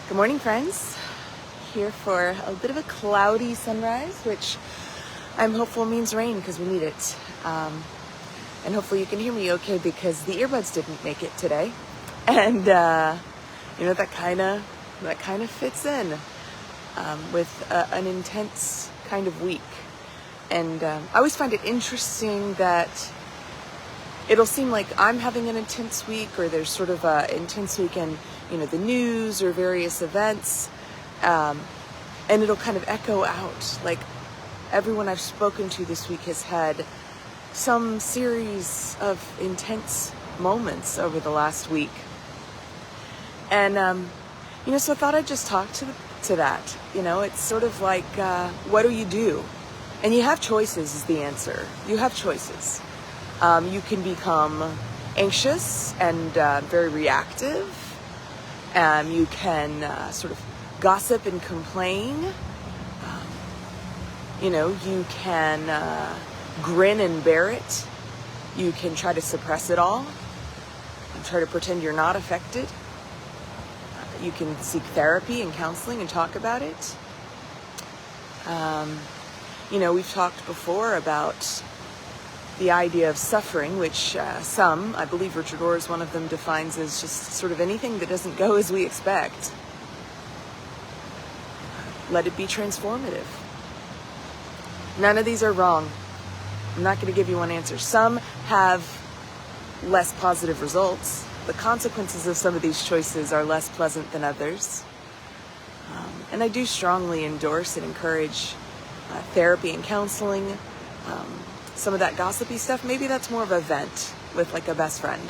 Good morning, friends. Here for a bit of a cloudy sunrise, which I'm hopeful means rain because we need it. And hopefully you can hear me okay because the earbuds didn't make it today. And that kind of fits in with an intense kind of week. And I always find it interesting that it'll seem like I'm having an intense week, or there's sort of an intense week in, the news or various events, and it'll kind of echo out. Like everyone I've spoken to this week has had some series of intense moments over the last week, and so I thought I'd just talk to that. It's sort of like, what do? And you have choices is the answer. You have choices. You can become anxious and very reactive. You can sort of gossip and complain. You can grin and bear it. You can try to suppress it all and try to pretend you're not affected. You can seek therapy and counseling and talk about it. We've talked before about the idea of suffering, which some, I believe Richard Rohr is one of them, defines as just sort of anything that doesn't go as we expect. Let it be transformative. None of these are wrong. I'm not going to give you one answer. Some have less positive results. The consequences of some of these choices are less pleasant than others. And I do strongly endorse and encourage therapy and counseling. Some of that gossipy stuff, maybe that's more of a vent with like a best friend,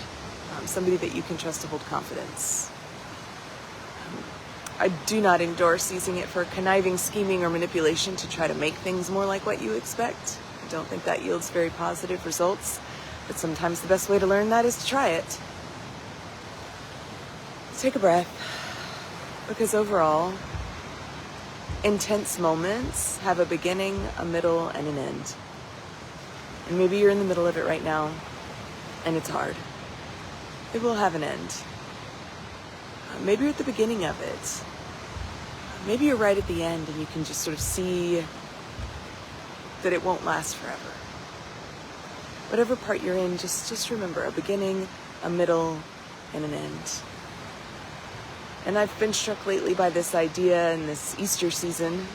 somebody that you can trust to hold confidence. I do not endorse using it for conniving, scheming, or manipulation to try to make things more like what you expect. I don't think that yields very positive results, but sometimes the best way to learn that is to try it. Take a breath, because overall, intense moments have a beginning, a middle, and an end. And maybe you're in the middle of it right now, and it's hard. It will have an end. Maybe you're at the beginning of it. Maybe you're right at the end, and you can just sort of see that it won't last forever. Whatever part you're in, just remember a beginning, a middle, and an end. And I've been struck lately by this idea in this Easter season,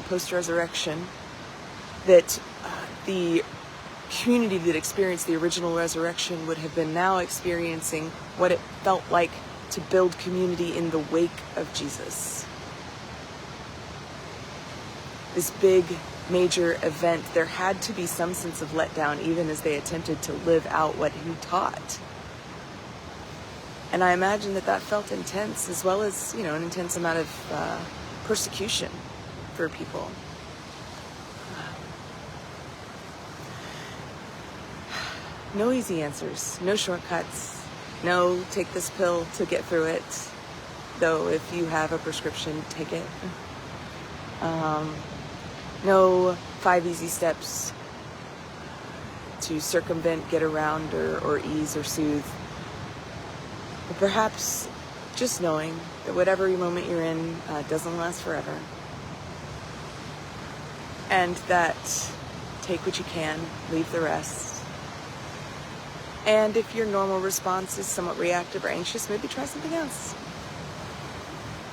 post-resurrection, that the community that experienced the original resurrection would have been now experiencing what it felt like to build community in the wake of Jesus. This big, major event, there had to be some sense of letdown even as they attempted to live out what he taught. And I imagine that felt intense, as well as, an intense amount of persecution for people. No easy answers, no shortcuts, no take this pill to get through it, though if you have a prescription, take it. No 5 easy steps to circumvent, get around, or ease or soothe. But perhaps just knowing that whatever moment you're in doesn't last forever. And that take what you can, leave the rest. And if your normal response is somewhat reactive or anxious, maybe try something else.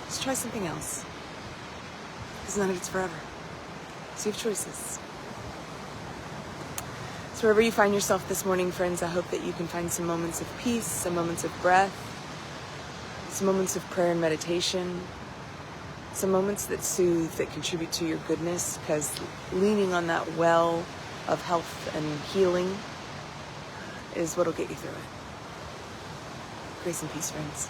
Just try something else. Because none of it's forever. So you have choices. So wherever you find yourself this morning, friends, I hope that you can find some moments of peace, some moments of breath, some moments of prayer and meditation, some moments that soothe, that contribute to your goodness, because leaning on that well of health and healing is what will get you through it. Grace and peace, friends.